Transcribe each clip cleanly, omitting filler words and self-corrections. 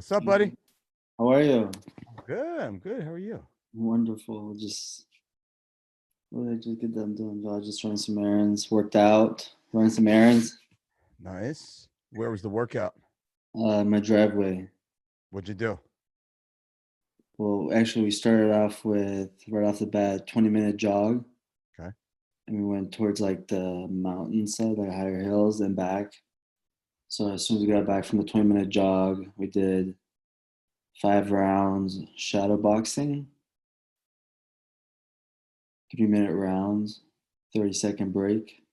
What's up, buddy? How are you? Good. I'm good. How are you? Wonderful. What did I just get done doing? I was just running some errands, worked out, running some errands. Nice. Where was the workout? My driveway. What'd you do? Well, actually, we started off with right off the bat, 20-minute jog, Okay. and we went towards like the mountainside, like higher hills, and back. So as soon as we got back from the 20-minute jog, we did 5 rounds shadow boxing, 3-minute rounds, 30-second break.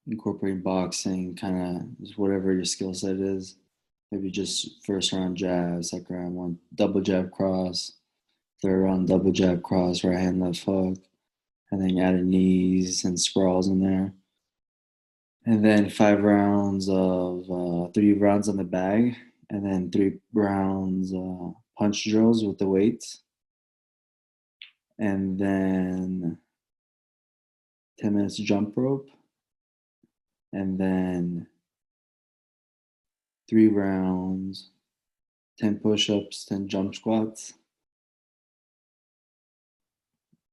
Incorporating boxing, kind of just whatever your skill set is. Maybe just first round jab, second round one double jab cross, third round double jab cross, right hand left hook, and then added knees and sprawls in there. And then 5 rounds of 3 rounds on the bag, and then 3 rounds punch drills with the weights, and then 10 minutes jump rope, and then 3 rounds, 10 push-ups, 10 jump squats,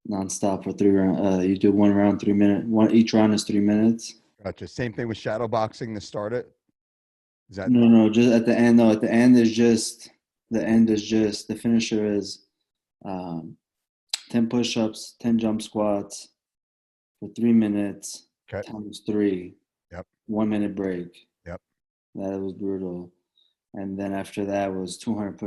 nonstop for 3 rounds. You do 1 round, 3 minute. Each round is 3 minutes. Gotcha. Same thing with shadow boxing to start it. Is that No, just at the end. No, at the end is just the finisher is 10 push-ups, 10 jump squats for 3 minutes okay? times three. Yep. 1 minute break. Yep. That was brutal. And then after that was 200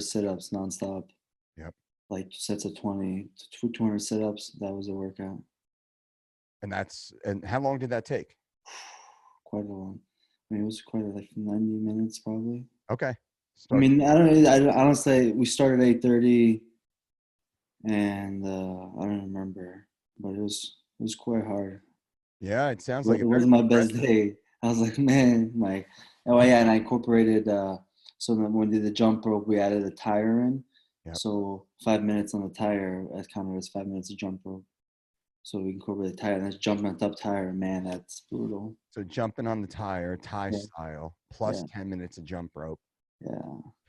sit-ups nonstop. Yep. Like sets of 20, 200 sit-ups. That was a workout. And how long did that take? Quite a long. I mean, it was quite like 90 minutes probably. Okay. I mean, I don't say we started 8:30, and I don't remember, but it was quite hard. Yeah, it sounds like It wasn't my best day. I was like, man, oh yeah, and I incorporated. So then when we did the jump rope, we added a tire in. Yep. So 5 minutes on the tire as counted as 5 minutes of jump rope. So we incorporate the tire, and that's jumping on top tire. Man, that's brutal. So jumping on the tire, Yeah. style, plus Yeah. 10 minutes of jump rope, Yeah.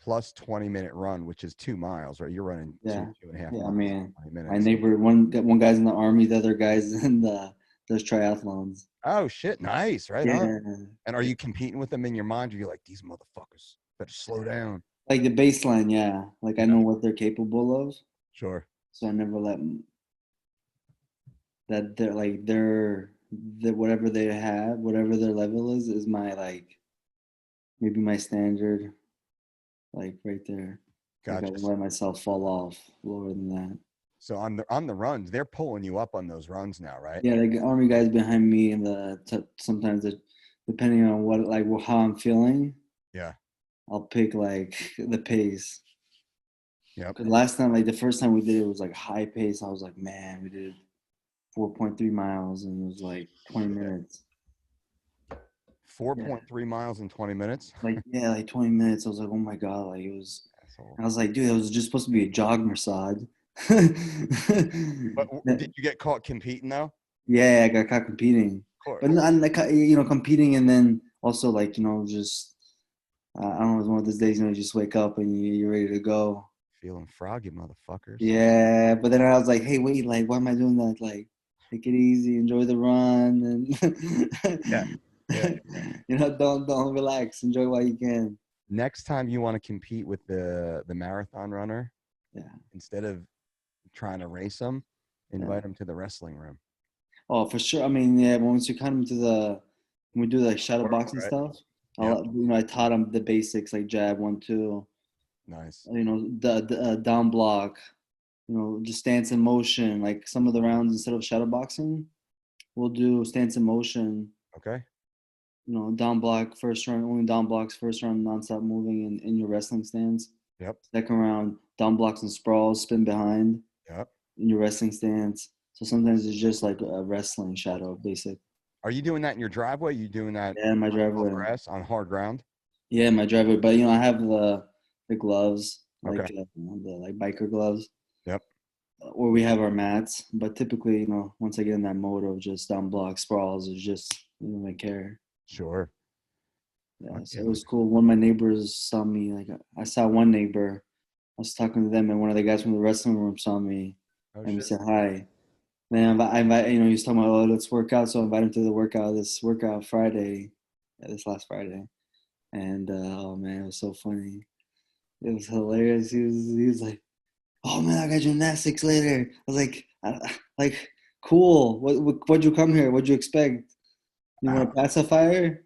plus 20-minute run, which is 2 miles, right? You're running Yeah. 2.5 Yeah. I miles mean, in 20 minutes. my neighbor, one guy's in the army, the other guy's in those triathlons. Oh shit, nice, right on. Yeah. And are you competing with them in your mind? Or you're like, these motherfuckers better slow down. Like the baseline, yeah. Like I know what they're capable of, Sure. so I never let that they're whatever they have, whatever their level is my like maybe my standard, like right there. Like I Gotcha. don't let myself fall off lower than that. So on the runs, they're pulling you up on those runs now, right? Yeah, like army guys behind me, and sometimes depending on how I'm feeling, Yeah. I'll pick like the pace. Yep. Cause last time, like the first time we did it was like high pace. I was like, man, we did 4.3 miles and it was like 20 minutes. 4.3 miles in 20 minutes. Like 20 minutes. I was like, oh my god, like it was. Asshole. I was like, dude, it was just supposed to be a jog, Mirsad. But did you get caught competing though? Yeah, I got caught competing. Of course. But not like competing, and then also like just I don't know, it's one of those days you just wake up and you're ready to go. Feeling froggy, motherfuckers. Yeah, but then I was like, hey, wait, like why am I doing that? Like, take it easy, enjoy the run, and Yeah. don't relax, enjoy while you can. Next time you want to compete with the marathon runner, Yeah. instead of trying to race them, invite them to the wrestling room. Oh, for sure. I mean, yeah. Once you come to when we do like shadow boxing Right. stuff, Yep. I taught them the basics like jab, 1, 2. Nice. The down block. Just stance in motion. Like some of the rounds instead of shadow boxing, we'll do stance in motion. Okay. Down block first round, only down blocks first round, nonstop moving in your wrestling stance. Yep. Second round, down blocks and sprawls, spin behind. Yep. In your wrestling stance. So sometimes it's just like a wrestling shadow, basic. Are you doing that in your driveway? You doing that? Yeah, in my driveway. Grass on hard ground. Yeah, my driveway. But I have the gloves, like Okay. the like biker gloves. Yep. Or we have our mats. But typically, once I get in that mode of just down block sprawls, it's just I don't care. Sure. Yeah, Fuck so yeah, it man. was cool. One of my neighbors saw me. Like I saw one neighbor. I was talking to them, and one of the guys from the wrestling room saw me, Oh and we shit. said hi. Then I invite, you know, he was talking about, oh, let's work out. So I invited him to the workout, this workout Friday, this last Friday. And oh man, it was so funny. It was hilarious. He was like, "Oh man, I got gymnastics later." I was like, cool. What'd you come here? What'd you expect? You want a pacifier?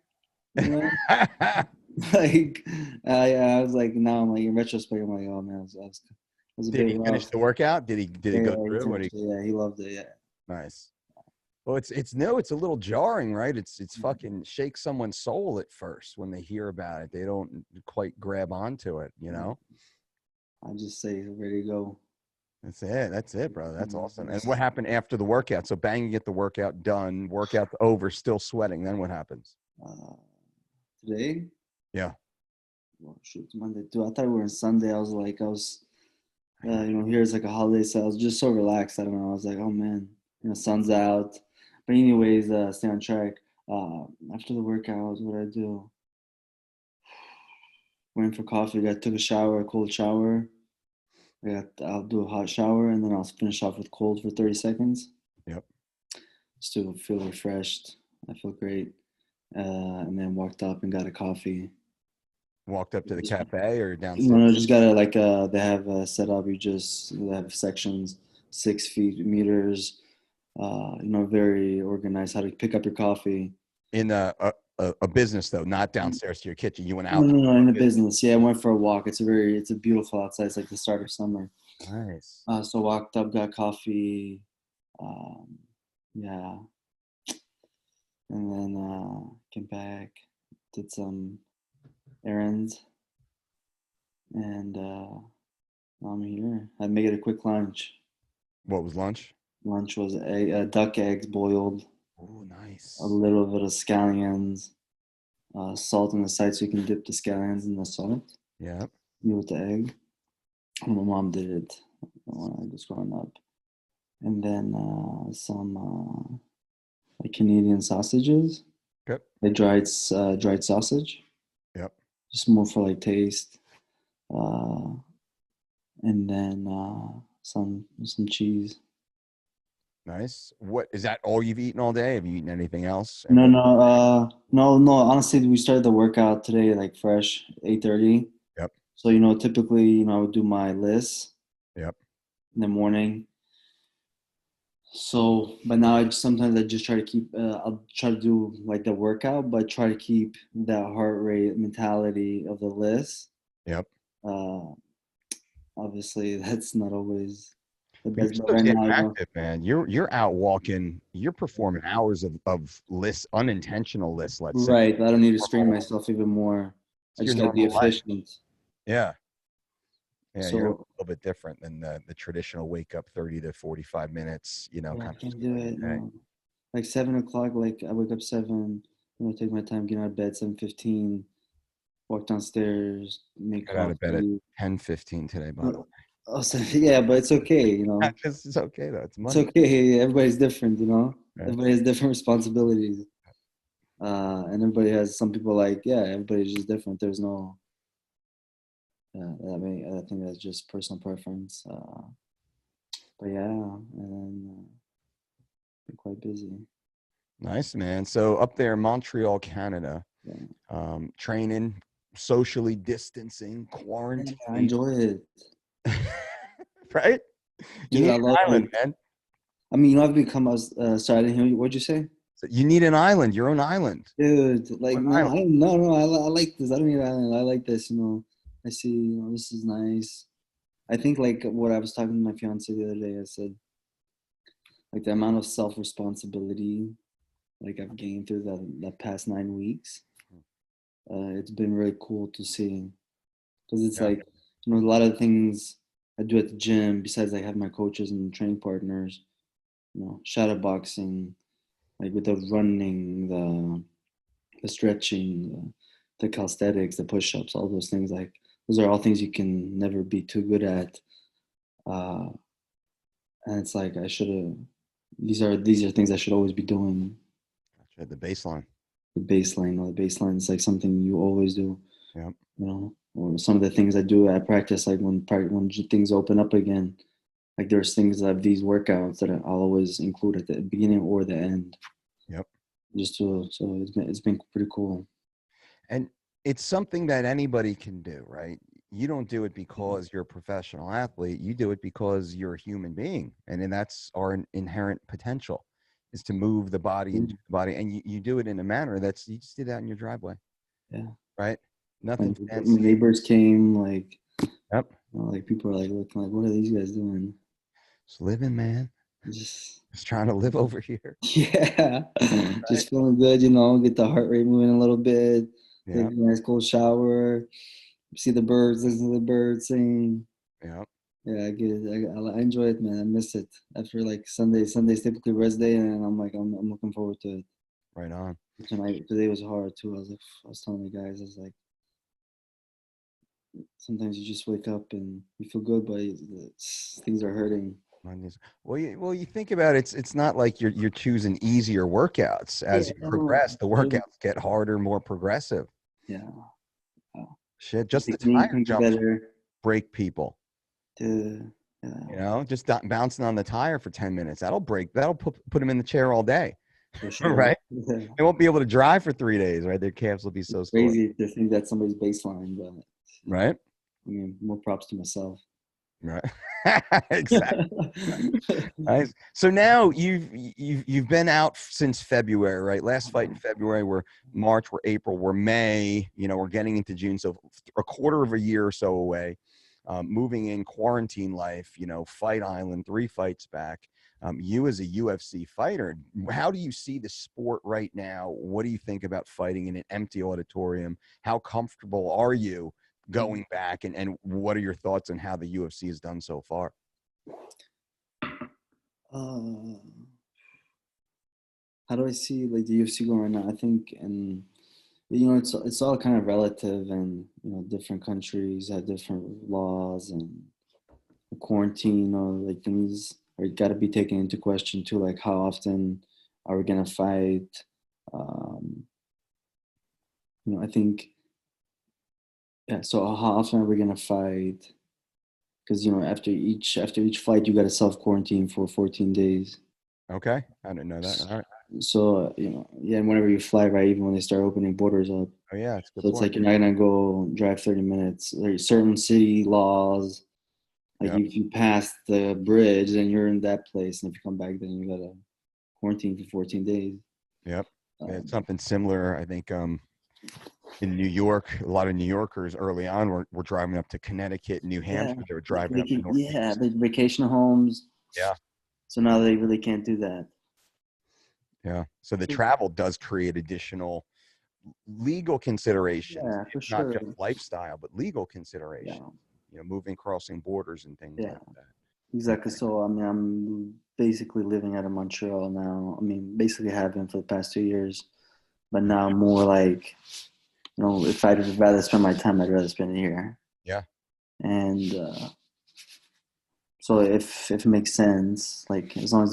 You know, like, yeah. I was like, no. I'm like, in retrospect, I'm like, oh man, it was a Did bit he finish rough. the workout? Did he Yeah, go yeah, he through what he? finished it. Yeah, he loved it. Yeah. Nice. Well, it's no, it's a little jarring, right? It's fucking shakes someone's soul at first when they hear about it. They don't quite grab onto it, you Yeah. know? I'll just say, ready to go. That's it. That's it, bro. That's awesome. And what Yes. happened after the workout? So bang, you get the workout done, workout over, still sweating. Then what happens? Uh, Today, Yeah. well, shoot, it's Monday too. I thought we were on Sunday. I know. Here it's like a holiday, so I was just so relaxed. I don't know. I was like, oh man, sun's out. But anyways, stay on track. After the workout, what did I do? Went for coffee. Took a shower, a cold shower. I'll do a hot shower, and then I'll finish off with cold for 30 seconds. Yep. Still feel refreshed. I feel great. And then walked up and got a coffee. Walked up to the Just, cafe or you downstairs. know, just gotta like they have set up. They have sections, 6 feet meters. Very organized. How to pick up your coffee. In a business though, not downstairs to your kitchen. You went No, out no, to no, in the a business. business. Yeah, I went for a walk. It's a beautiful outside. It's like the start of summer. Nice. So walked up, got coffee. Um, yeah, and then came back, did some errands, and now I'm here. I made it a quick lunch. What was lunch? Lunch was duck eggs boiled, Oh, a nice. little bit of scallions, salt on the side so you can dip the scallions in the salt. Yeah. Eat with the egg. My mom did it when I was growing up. And then some like Canadian sausages, Yep. like dried sausage, Yep. just more for like taste. Uh, and then some cheese. Nice. What is that? All you've eaten all day? Have you eaten anything else? And No, what? no, no, no. Honestly, we started the workout today like fresh, 8:30. Yep. So typically, I would do my list Yep. in the morning. So, but now sometimes I just try to keep. I'll try to do like the workout, but try to keep that heart rate mentality of the list. Yep. Uh, Obviously, that's not always the But you're best. But still right getting now, active, man. You're out walking. You're performing hours of lists, unintentional lists. Let's say right. I don't need to strain normal. myself even more. I It's your just got to be normal life. efficient. Yeah. Yeah. You're a So little bit different than the traditional wake up 30 to 45 minutes. yeah, I Kind of can't do start it. your day. No, like 7 o'clock. Like I wake up 7. Take my time, get out of bed 7:15. Walk downstairs, make Got out of bed at coffee. 10:15 today, by the Uh, Also, yeah, but it's okay. way. It's okay though. It's It's Monday. okay. Everybody's different. Right? Everybody has different responsibilities. And everybody has some people like, yeah, everybody's just different. There's no, I think that's just personal preference. But yeah, and then been quite busy. Nice, man. So up there in Montreal, Canada, Yeah, training, socially distancing, yeah, I quarantine, enjoy it. right? You Dude, need I an love island, like. man. I mean, I've become a. Sorry, I didn't hear you. What'd you say? So you need an island, your own island. Dude, like An no, island. I don't no, no. I like this. I don't need an island. I like this. I see. This is nice. I think like what I was talking to my fiance the other day. I said like the amount of self responsibility like I've gained through the past 9 weeks. It's been really cool to see because it's Yeah. like a lot of things I do at the gym besides like have my coaches and training partners. Shadow boxing, like with the running, the stretching, the calisthenics, the push-ups, all those things. Like those are all things you can never be too good at. Uh, and it's like I should have. These are things I should always be doing. Gotcha. The baseline. the baseline. Or the baseline is like something you always do. Yeah. You know, or some of the things I do at practice, like when things open up again, like there's things like these workouts that I'll always include at the beginning or the end, Yep. just to so it's been pretty cool. And it's something that anybody can do, right? You don't do it Mhm. because you're a professional athlete. You do it because you're a human being. And then that's our inherent potential is to move the body and Yeah, do the body. And you do it in a manner that's, you just did that in your driveway, yeah. right? My, Nothing my fancy. neighbors came, like, Yep. like people are like looking like, what are these guys doing? Just living, man. Just Just trying to live over here. yeah, Right. just feeling good, you know, get the heart rate moving a little bit, take Yeah. a nice cold shower, see the birds, listen to the birds sing. Yeah. Yeah, I get it. I enjoy it, man. I miss it. After like Sunday's typically rest day, and I'm looking forward to it. Right on. Tonight, today was hard too. I was telling the guys, I was like, sometimes you just wake up and you feel good, but things are hurting. Mondays. Well, you think about it, it's not like you're choosing easier workouts. As Yeah, you no, progress, the true. workouts get harder, more progressive. Yeah, uh, Shit, the just the technique tire makes jumps better. break people. The yeah, Just bouncing on the tire for 10 minutes. That'll put them in the chair all day, for sure. right? Yeah. They won't be able to drive for 3 days, right? Their calves will be so It's sore, crazy to think that somebody's baseline, but right? I mean, more props to myself. Right. Exactly. Nice. So now you've been out since February, right? Last fight in February, we're March, we're April, we're May, we're getting into June. So a quarter of a year or so away. Moving in quarantine life, Fight Island, 3 fights back. You as a UFC fighter, how do you see the sport right now? What do you think about fighting in an empty auditorium? How comfortable are you going back? And what are your thoughts on how the UFC has done so far? Uh, how do I see like the UFC going right now? I think, and it's all kind of relative, and different countries have different laws, and the quarantine or like things are got to be taken into question too. Like how often are we gonna fight? Um, I think, yeah. So how often are we gonna fight? Because after each fight, you got to self quarantine for 14 days. Okay, I didn't know that. All right. So yeah, and whenever you fly, right, even when they start opening borders up. Oh yeah, that's a good So it's point. like you're not gonna go drive 30 minutes. There's certain city laws. Like Yep. if you pass the bridge, then you're in that place, and if you come back, then you gotta quarantine for 14 days. Yep. Yeah, it's Um, something similar. I think in New York, a lot of New Yorkers early on were driving up to Connecticut, New yeah, Hampshire. They were driving up to yeah, Northeast. the vacation homes. Yeah. So now they really can't do that. Yeah. So the So, travel does create additional legal considerations. yeah, for It's not sure. just lifestyle, but legal Yeah, considerations. Moving, crossing borders, and things yeah, like that. Yeah. exactly. So I mean, I'm basically living out of Montreal now. I mean, basically have been for the past 2 years, but now more like, if I'd rather spend my time, I'd rather spend it here. Yeah. And so if it makes sense, like as soon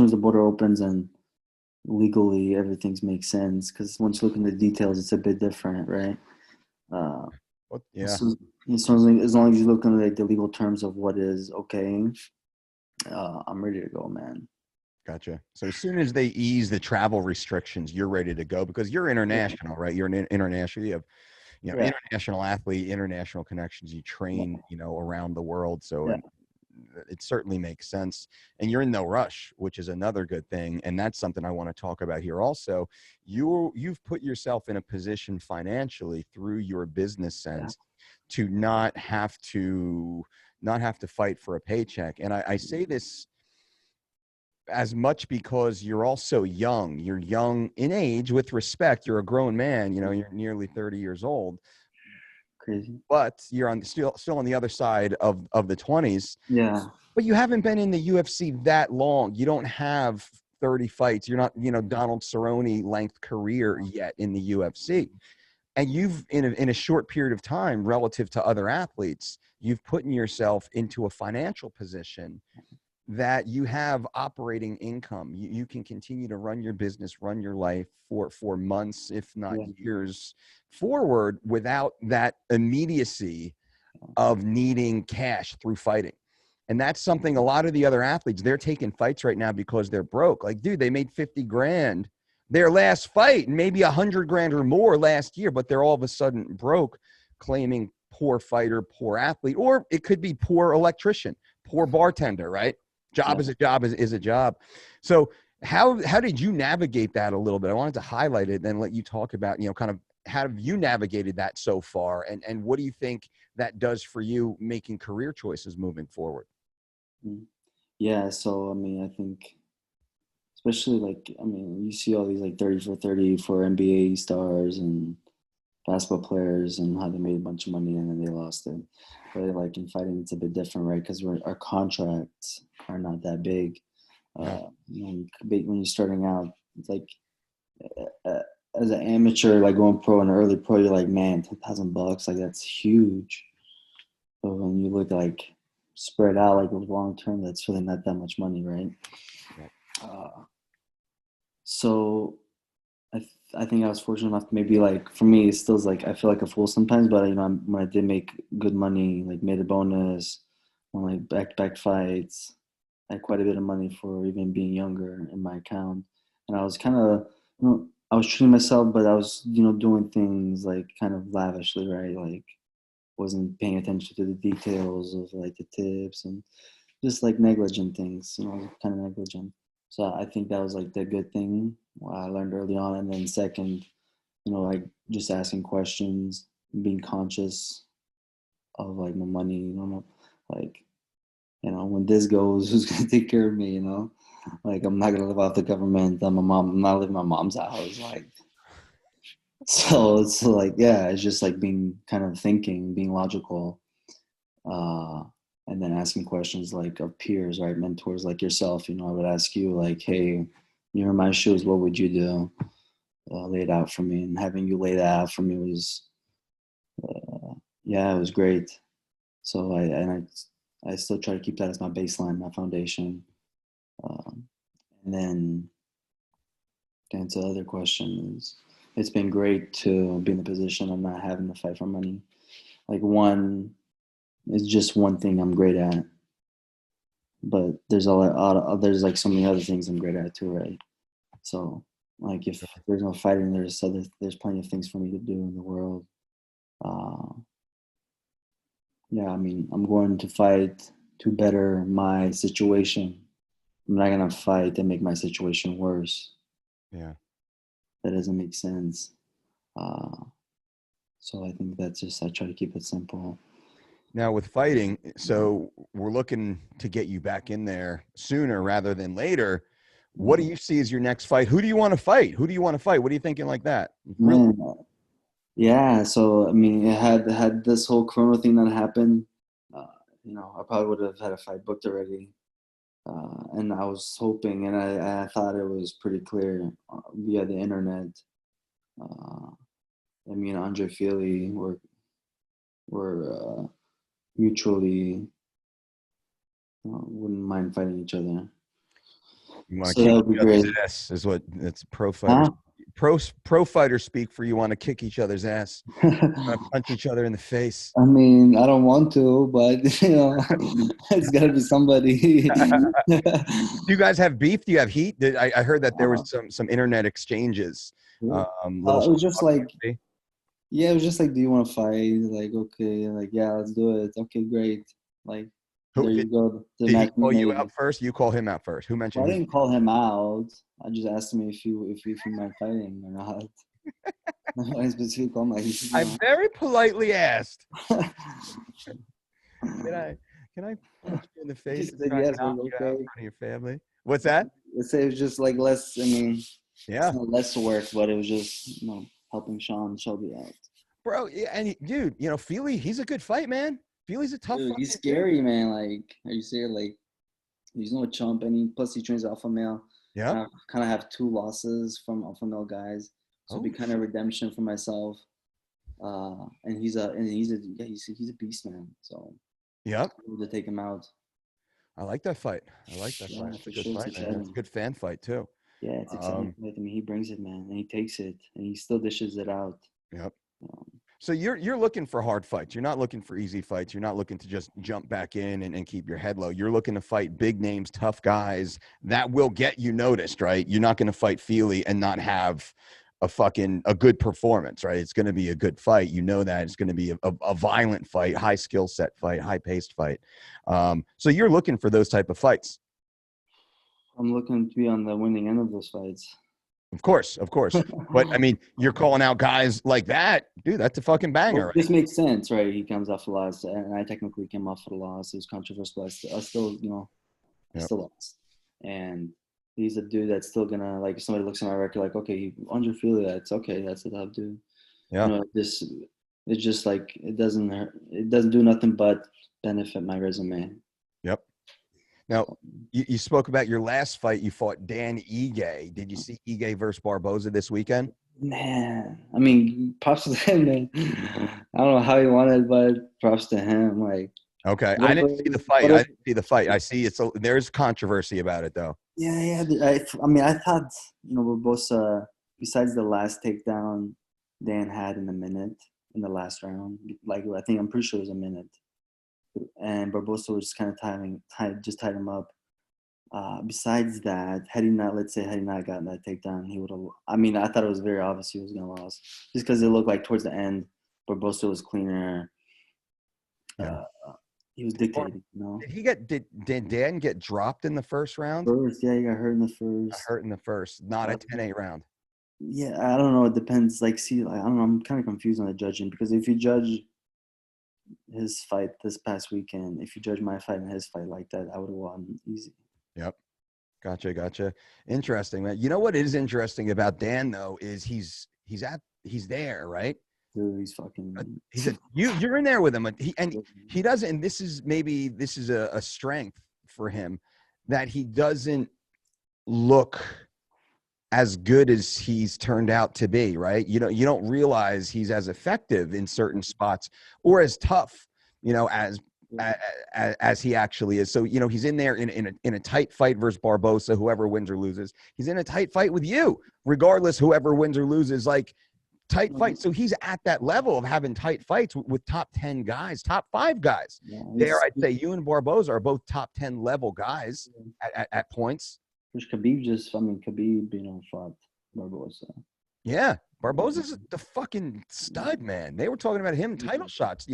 as the border opens and legally everything makes sense, because once you look into the details, it's a bit different, right? Uh, Well, yeah. so, as long as you look into like the legal terms of what is okay, I'm ready to go, man. Gotcha. So as soon as they ease the travel restrictions, you're ready to go because you're Yeah, international, right? You're an international. You have, yeah, international athlete, international connections. You yeah, train, around the world. So, yeah, and it certainly makes sense. And you're in no rush, which is another good thing. And that's something I want to talk about here. Also, you've put yourself in a position financially through your business yeah, sense to not have to fight for a paycheck. And I say this as much because you're also young. You're young in age with respect. You're a grown man, you're nearly 30 years old, crazy. but you're still on the other side of the 20s. Yeah, But you haven't been in the UFC that long. You don't have 30 fights. You're not, Donald Cerrone length career yet in the UFC. And you've in a short period of time relative to other athletes, you've put yourself into a financial position that you have operating income. You can continue to run your business, run your life for months, if not Yeah. years forward, without that immediacy of needing cash through fighting. And that's something a lot of the other athletes, they're taking fights right now because they're broke. Like, dude, they made 50 grand their last fight, and maybe 100 grand or more last year, but they're all of a sudden broke, claiming poor fighter, poor athlete, or it could be poor electrician, poor bartender, right? Job Yeah. is a job is a job. So how did you navigate that a little bit? I wanted to highlight it, then let you talk about, kind of how have you navigated that so far, and what do you think that does for you making career choices moving forward? Mm. Yeah. So, I mean, I think, especially like, I mean, you see all these like 30 for 30 for NBA stars and basketball players and how they made a bunch of money and then they lost it. But like in fighting, it's a bit different, right? Because our contracts are not that big. No. When you're starting out, it's like uh, as an amateur, like going pro and early pro, you're like, man, $10,000, like that's huge. But when you look like spread out, like long term, that's really not that much money, right? Yep. Uh, so I think I was fortunate enough to maybe like for me it still's like I feel like a fool sometimes, but when I did make good money, like made a bonus, when like back fights, I had quite a bit of money for even being younger in my account, and I was kind of I was treating myself, but I was doing things like kind of lavishly, right? Like wasn't paying attention to the details of like the tips and just like negligent things, kind of negligent. So I think that was like the good thing I learned early on. And then second, like just asking questions, being conscious of like my money, like, when this goes, who's gonna take care of me, Like I'm not gonna live off the government. I'm not living in my mom's house. Like so it's like yeah, it's just like being kind of thinking, being logical. Uh and then asking questions like of peers, right? Mentors like yourself, I would ask you like, hey, you're in my shoes, what would you do? Lay it out for me, and having you lay that out for me was, yeah, it was great. So I still try to keep that as my baseline, my foundation. Um, and then to answer the other questions, it's been great to be in the position of not having to fight for money. Like one, it's just one thing I'm great at, but there's like so many other things I'm great at too, right? So like if there's no fighting, there's plenty of things for me to do in the world. Uh, yeah, I mean, I'm going to fight to better my situation. I'm not gonna fight and make my situation worse. Yeah. That doesn't make sense. Uh, so I think that's just I try to keep it simple. Now with fighting, so we're looking to get you back in there sooner rather than later. What do you see as your next fight? Who do you want to fight? Who do you want to fight? What are you thinking like that? Really? Man, yeah. So I mean, it had this whole Corona thing that happened. Uh, I probably would have had a fight booked already. And I was hoping, and I thought it was pretty clear via the internet. Uh, and me and Andre Feely were mutually wouldn't mind fighting each other. You want So to that kick would be each other's great. ass is what that's pro fighters. Huh? Pro fighters speak for. You want to kick each other's ass. Want to punch each other in the face. I mean, I don't want to, but it's got to be somebody. Do you guys have beef? Do you have heat? I heard that there uh, was some internet exchanges, little it was just stuff. like, yeah, it was just like, do you want to fight? Like, okay, like, yeah, let's do it. Okay, great. Like, Who there you did, go. The did he match we call you made. out first? You call him out first. Who Well, mentioned I who? didn't call him out. I just asked him if he mind fighting or not. I specifically called him like, I very politely asked. Can I can I punch you in the he face and said try and yes, knock we're you out in okay. front of your family? What's that? Let's say it was just like less. I mean, it's Yeah, not less work, but it was just helping Sean Shelby out. bro. Yeah, and dude, Feely, he's a good fight, man. Feely's a tough Dude, he's fighter too. scary, man. Like, are you serious? Like, he's no chump, and plus he trains alpha male. Yeah. I kind of have two losses from alpha male guys, so it'd be Oh, kind of redemption for myself. And he's a beast, man. So yep. to take him out. I like that fight. I like that Yeah, fight. It's a for good sure. It's fight, man. It's a exciting. good fan fight too. Yeah, it's exciting. Um, I mean, he brings it, man, and he takes it, and he still dishes it out. yep. Um, So you're looking for hard fights. You're not looking for easy fights. You're not looking to just jump back in and keep your head low. You're looking to fight big names, tough guys that will get you noticed, right? You're not going to fight Feely and not have a good performance, right? It's going to be a good fight. You know that it's going to be a violent fight, high skill set fight, high paced fight. So you're looking for those type of fights. I'm looking to be on the winning end of those fights. Of course, of course. But I mean, you're calling out guys like that, dude. That's a fucking banger, Well, right? this makes sense, right? He comes off a loss, and I technically came off a loss. It was controversial. I still, I Yep. still lost. And he's a dude that's still gonna, like, if somebody looks at my record, like, okay, Andre Fili, that's okay, that's a tough dude. Yeah. This it's just like it doesn't do nothing but benefit my resume. Yep. Now, you spoke about your last fight. You fought Dan Ige. Did you see Ige versus Barboza this weekend? Man, I mean, props to him, man. I don't know how he won it, but props to him. Like, Okay, I what, didn't see the fight. what I else? didn't see the fight. I see there's controversy about it though. Yeah, yeah. I mean, I thought, we're both, besides the last takedown Dan had in a minute in the last round, like, I'm pretty sure it was a minute. And Barbosa was just kind of tied him up. Besides that, had he not gotten that takedown, he would have. I mean, I thought it was very obvious he was gonna lose, just because it looked like towards the end, Barbosa was cleaner. Yeah. Uh, he was Or dictating, did Dan get dropped in the first round? First, yeah, he got hurt in the Got first. hurt in the first, not a Uh, 10-8 round. yeah, I don't know. It depends. Like, see, like, I don't know. I'm kind of confused on the judging, because if you judge his fight this past weekend, if you judge my fight and his fight like that, I would have won easy. Yep. Gotcha. Interesting, man. You know what is interesting about Dan though is he's there, right? Dude, he's fucking. You're in there with him, he doesn't. And this is a strength for him that he doesn't look as good as he's turned out to be, right? You don't realize he's as effective in certain spots or as tough, as he actually is. So, he's in there in a tight fight versus Barbosa, whoever wins or loses. He's in a tight fight with you, regardless, whoever wins or loses, like tight fight. So he's at that level of having tight fights with top 10 guys, top 5 guys. Yeah, There, I'd say you and Barbosa are both top 10 level guys at points. Which Khabib, fought Barbosa. Yeah. Barbosa's the fucking stud, man. They were talking about him title shots,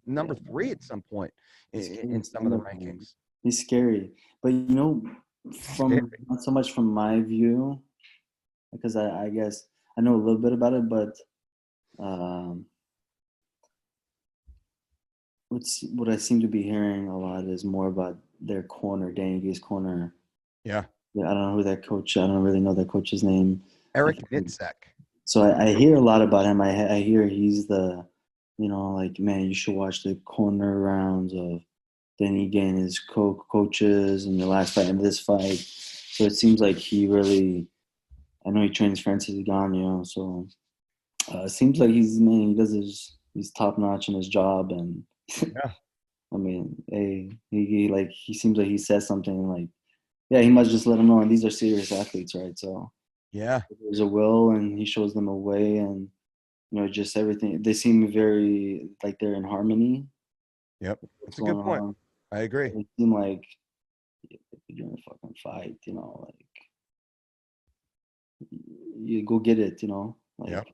number 3 at some point in some of the rankings. He's scary. But, not so much from my view, because I guess I know a little bit about it, but what I seem to be hearing a lot is more about their corner, Danny Gay's corner. Yeah. I don't know who that coach. I don't really know that coach's name. Eric Nitzek. So I hear a lot about him. I hear he's the, like, man, you should watch the corner rounds of Danny Gay and his coaches in the last fight and this fight. So it seems like he really, I know he trains Francis Ngannou, so it seems like he's top notch in his job, and Yeah. I mean, hey, he seems like he says something like, yeah, he must just let them know, and these are serious athletes, right? So Yeah. there's a will, and he shows them a way, and just everything. They seem very like they're in harmony. Yep. That's a good point. On. I agree. They seem like you're in a fucking fight, like you go get it, like. Yep.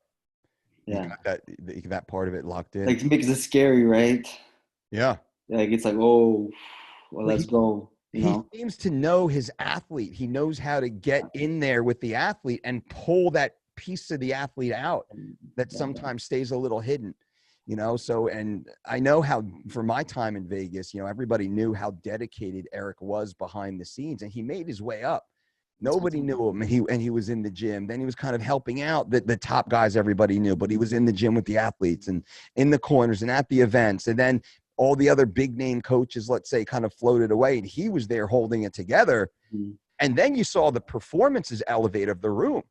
Yeah. You got that part of it locked in. Like, it makes it scary, right? Yeah. Like, it's like, oh, well, let's go. He seems to know his athlete. He knows how to get in there with the athlete and pull that piece of the athlete out that sometimes stays a little hidden, So, and I know how, for my time in Vegas, everybody knew how dedicated Eric was behind the scenes, and he made his way up. Nobody knew him. He was in the gym. Then he was kind of helping out the top guys everybody knew, but he was in the gym with the athletes and in the corners and at the events. And then all the other big name coaches, let's say, kind of floated away, and he was there holding it together. Mm-hmm. And then you saw the performances elevate of the room.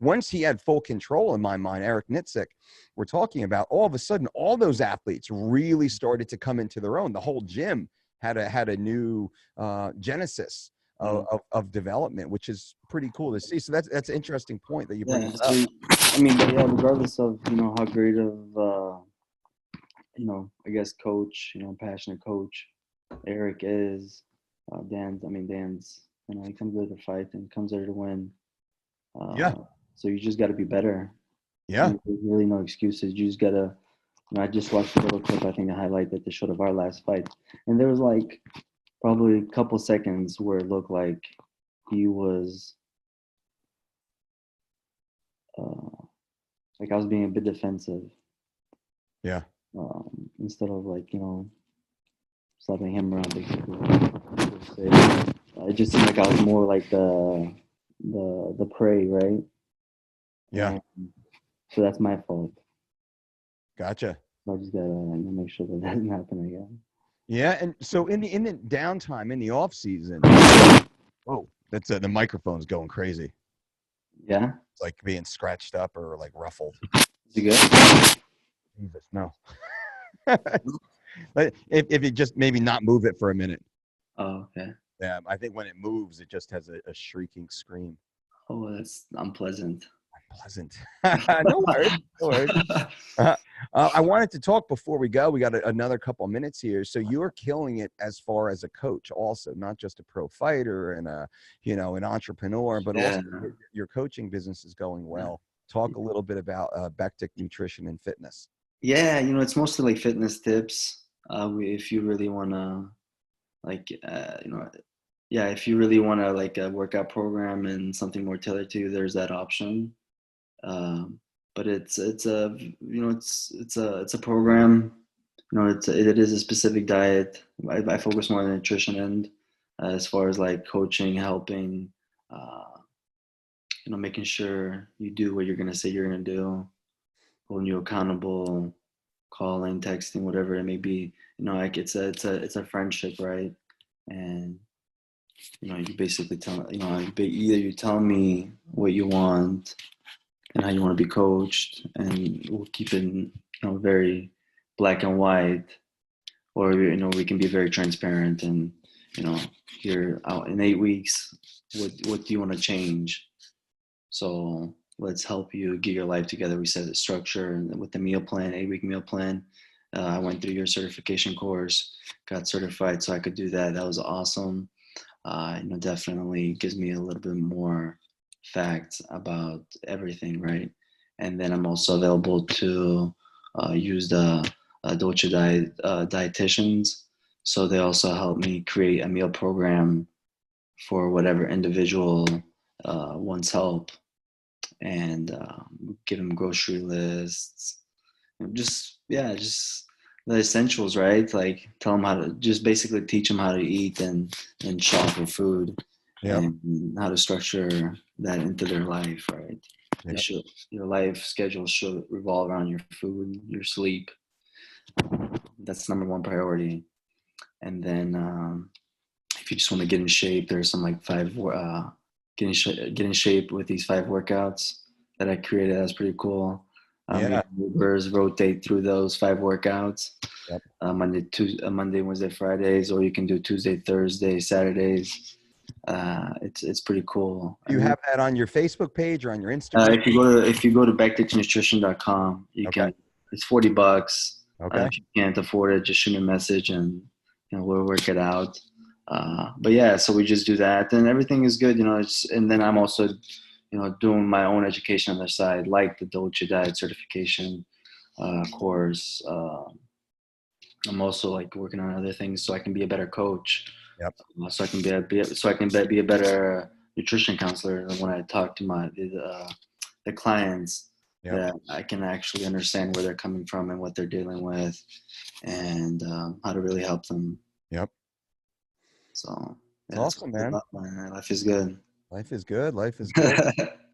Once he had full control, in my mind, Eric Nitzek, we're talking about, all of a sudden, all those athletes really started to come into their own. The whole gym had a new genesis of development, which is pretty cool to see. So that's an interesting point that you bring up. I mean, but yeah, regardless of how great of I guess coach, passionate coach Eric is, Dan's, he comes there to fight and comes there to win. Yeah. So you just got to be better. Yeah. There's really no excuses. You just gotta. I just watched a little clip. I think a highlight that they showed of our last fight, and there was like probably a couple seconds where it looked like he was like I was being a bit defensive. Yeah. Instead of slapping him around, basically. It just seemed like I was more like the prey, right? Yeah. And so that's my fault. Gotcha. So I just gotta make sure that doesn't happen again. Yeah, and so in the downtime, in the off season, oh, that's the microphone's going crazy. Yeah. It's like being scratched up or like ruffled. Is it good? Jesus, no. if you just maybe not move it for a minute. Oh, okay. Yeah, I think when it moves, it just has a shrieking scream. Oh, that's unpleasant. Unpleasant. No worries. No worries. I wanted to talk before we go. We got another couple minutes here. So you're killing it as far as a coach, also not just a pro fighter and an entrepreneur, but also your coaching business is going well. Talk a little bit about Bektic Nutrition and Fitness. Yeah, it's mostly like fitness tips. If you really want to, if you really want to like a workout program and something more tailored to you, there's that option. But it's a program. It is a specific diet. I focus more on the nutrition end, as far as like coaching, helping, making sure you do what you're gonna say you're gonna do, holding you accountable, calling, texting, whatever it may be. Like it's a friendship, right? And you basically tell either you tell me what you want and how you want to be coached, and we'll keep it very black and white, or we can be very transparent and here out in 8 weeks, what do you want to change? So let's help you get your life together. We set a structure with the meal plan, 8-week meal plan. I went through your certification course, got certified so I could do that. That was awesome. Definitely gives me a little bit more facts about everything, right? And then I'm also available to use the Dolce dietitians. So they also help me create a meal program for whatever individual wants help, and give them grocery lists. Just the essentials, right? Like tell them how to just basically teach them how to eat and shop for food. Yep. And how to structure that into their life, right? Yep. Your life schedule should revolve around your food, your sleep. That's number one priority. And then if you just want to get in shape, there's some like get in shape with these 5 workouts that I created. That's pretty cool. Movers rotate through those 5 workouts. Yep. Monday, Wednesday, Fridays, or you can do Tuesday, Thursday, Saturdays. It's pretty cool. Do you have that on your Facebook page or on your Instagram? If you go to bekticnutrition.com, you can. It's $40. Okay. If you can't afford it, just shoot me a message and we'll work it out. But yeah, so we just do that, and everything is good. And then I'm also doing my own education on the side, like the Dolce diet certification course. I'm also like working on other things so I can be a better coach. Yep. So I can be a better nutrition counselor when I talk to the clients. Yep. That I can actually understand where they're coming from and what they're dealing with, and how to really help them. Yep. So yeah, awesome, man. Life is good. Life is good. Life is good.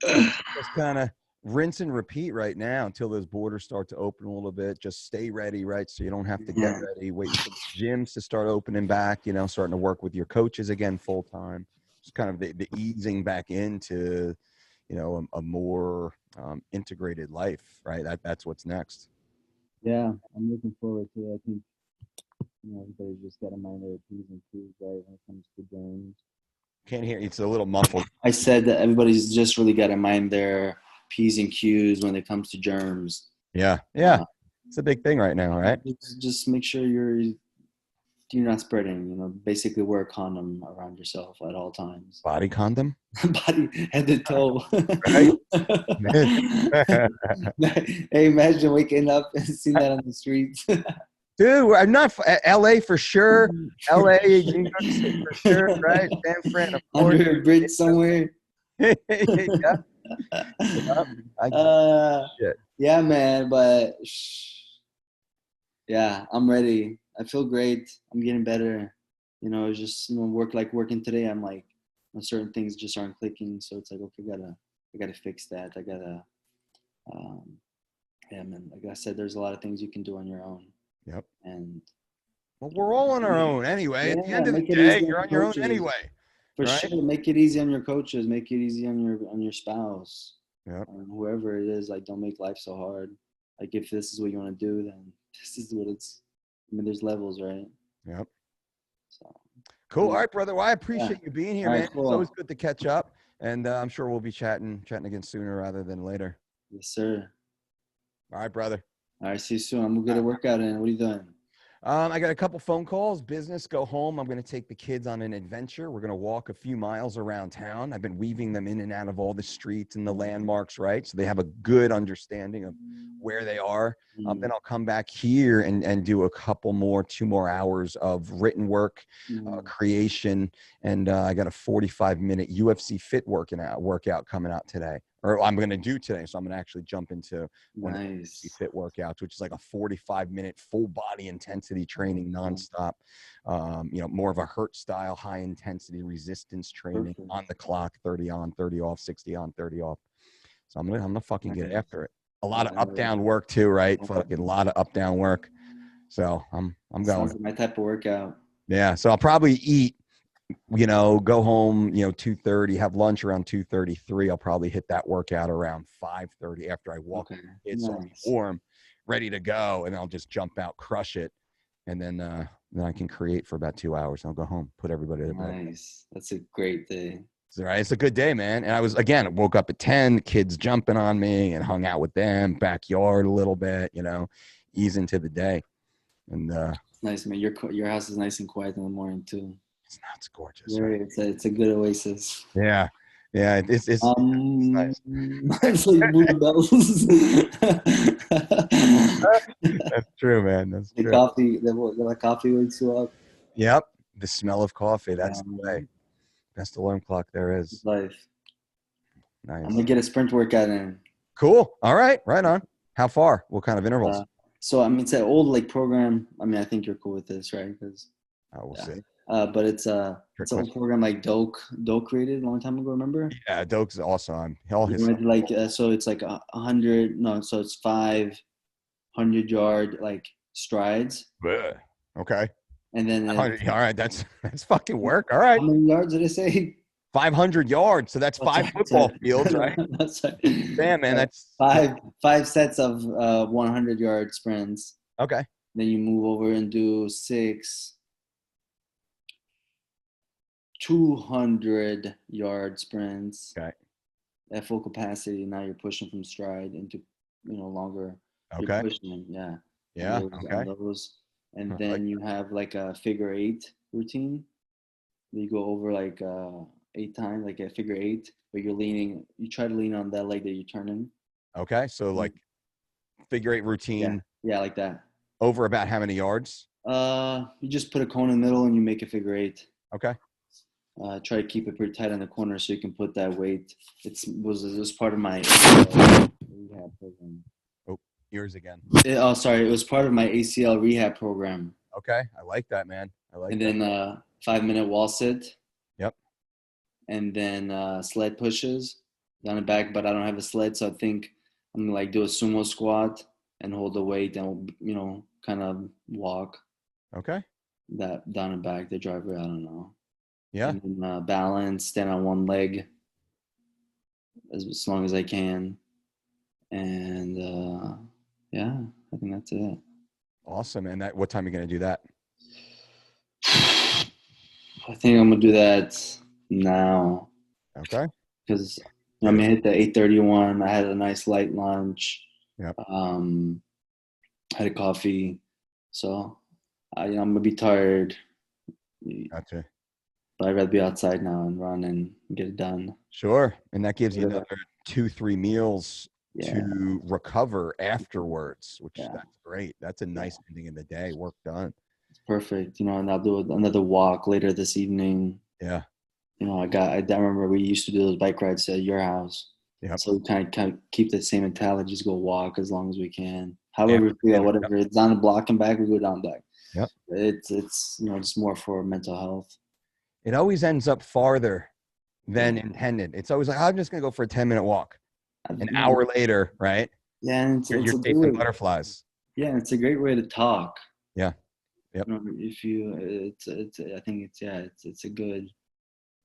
Just kind of rinse and repeat right now until those borders start to open a little bit. Just stay ready, right? So you don't have to get ready. Wait for the gyms to start opening back, starting to work with your coaches again full time. Just kind of the easing back into, a more integrated life, right? That's what's next. Yeah, I'm looking forward to it. I think everybody's just got to mind their P's and Q's, right, when it comes to games. Can't hear you. It's a little muffled. I said that everybody's just really got to mind their P's and Q's when it comes to germs. Yeah. Yeah. It's a big thing right now, right? Just make sure you're not spreading. Basically wear a condom around yourself at all times. Body condom? Body, head to toe. Right. Hey, imagine waking up and seeing that on the streets. Dude, I'm not LA for sure. LA, New York City for sure, right? San Fran, of course. Under a bridge somewhere. Yeah. Yeah, man, but yeah, I'm ready. I feel great. I'm getting better. It's just working today. I'm like, certain things just aren't clicking, so it's like, okay, I gotta fix that. I gotta, yeah, man. Like I said, there's a lot of things you can do on your own. Yep. And well, we're all on our own anyway. Yeah, at the end of the make it day, easy you're on on your own coaches. anyway. For right? sure, make it easy on your coaches. Make it easy on your spouse. Yep. Whoever it is, like, don't make life so hard. Like, if this is what you want to do, then this is what it's. I mean, there's levels, right? Yep. So cool. All right, brother. Well, I appreciate you being here, All man. right, cool. It's always good to catch up, and I'm sure we'll be chatting again sooner rather than later. Yes, sir. All right, brother. All right, see you soon. I'm gonna get a workout in. What are you doing? I got a couple phone calls, business, go home. I'm going to take the kids on an adventure. We're going to walk a few miles around town. I've been weaving them in and out of all the streets and the landmarks, right? So they have a good understanding of where they are. Then I'll come back here and do two more hours of written work, creation. And I got a 45-minute UFC Fit workout coming out today. Or I'm going to do today. So I'm going to actually jump into one of the UFC Fit workouts, which is like a 45-minute full body intensity training nonstop. More of a Hurt style, high intensity resistance training on the clock, 30 on, 30 off, 60 on, 30 off. So I'm gonna fucking get after it. A lot of up down work too, right? Fucking a lot of up down work. So I'm going. Sounds like my type of workout. Yeah. So I'll probably eat. Go home, 2:30, have lunch around 2:33. I'll probably hit that workout around 5:30 after I walk the kids, so I'll be warm, ready to go, and I'll just jump out, crush it, and then I can create for about 2 hours. I'll go home, put everybody to bed. Nice. That's a great day. Right. It's a good day, man. And I woke up at 10, the kids jumping on me and hung out with them, backyard a little bit, ease into the day. And nice, man. Your house is nice and quiet in the morning too. It's gorgeous. Right? It's a good oasis. Yeah. Yeah. It's nice. It's like blue bells. That's true, man. That's true. The coffee wakes you up. Yep. The smell of coffee. That's the way. Best alarm clock there is. Life. Nice. I'm gonna get a sprint workout in. Cool. All right. Right on. How far? What kind of intervals? So it's an old program. I think you're cool with this, right? Because we'll see. But it's an old program like Doak created a long time ago. Remember? Yeah, Doak's awesome. So it's like 100. No, so it's 500-yard strides. Okay. And then all right, that's fucking work. All right. How many yards did I say? 500 yards. So that's 5 football fields, right? That's right. Damn, man, that's five sets of 100-yard sprints. Okay. Then you move over and do 6 200-yard sprints. Okay. At full capacity. Now you're pushing from stride into longer. Okay. You're pushing, yeah. Yeah. Okay. And then you have like a figure 8 routine. You go over 8 times, like a figure 8, but you try to lean on that leg that you're turning. Okay. So figure 8 routine. Yeah, like that. Over about how many yards? You just put a cone in the middle and you make a figure 8. Okay. Try to keep it pretty tight on the corner so you can put that weight. It was part of my rehab program. Oh, yours again. It was part of my ACL rehab program. Okay, I like that, man. And then 5-minute wall sit. Yep. And then sled pushes down and back, but I don't have a sled, so I think I'm gonna do a sumo squat and hold the weight and kind of walk. Okay. That down and back, the driver, I don't know. Yeah. And then, balance, stand on one leg as long as I can. And I think that's it. Awesome. And what time are you going to do that? I think I'm gonna do that now Okay. because I'm Get it. gonna hit the 8:31. I had a nice light lunch. Yep. Um, had a coffee, so I'm gonna be tired, Gotcha. but I'd rather be outside now and run and get it done. Sure. And that gives you Yeah, another 2, 3 meals yeah, to recover afterwards, which yeah. that's great. That's a nice ending of the day. Work done. It's perfect. And I'll do another walk later this evening. Yeah. I remember we used to do those bike rides at your house. Yep. So we kind of keep the same mentality, just go walk as long as we can. However we feel, Amphitheater. Yep. whatever. It's down the block and back, we go down back. Yep. It's just more for mental health. It always ends up farther Yeah. than intended. It's always like, I'm just gonna go for a 10-minute walk. An Yeah, hour later, right? yeah, and You're it's a good chasing way. butterflies. Yeah, it's a great way to talk. Yeah. Yep. If you, it's. I think it's a good.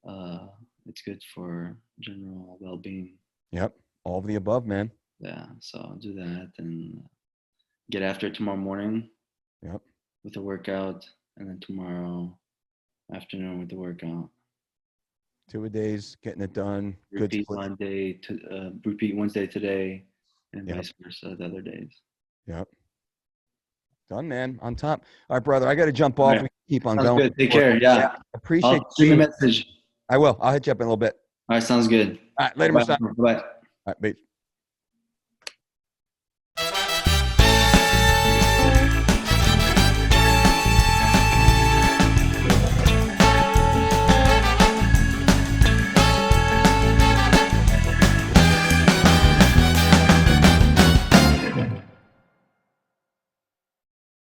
Uh, it's good for general well-being. Yep. All of the above, man. Yeah, so I'll do that and get after it tomorrow morning Yep. with a workout, and then tomorrow afternoon with the workout. 2 a days, getting it done. Good Repeat split. repeat Wednesday today, and Yep. vice versa the other days. Yep. Done, man. On top. All right, brother. I got to jump All off. right, We can keep on sounds going. good. Take care. Yeah, Appreciate I'll shoot you me a being. message. I will. I'll hit you up in a little bit. All right, sounds good. All right. Later, Bye. Mirsad. All Bye. right. Bye.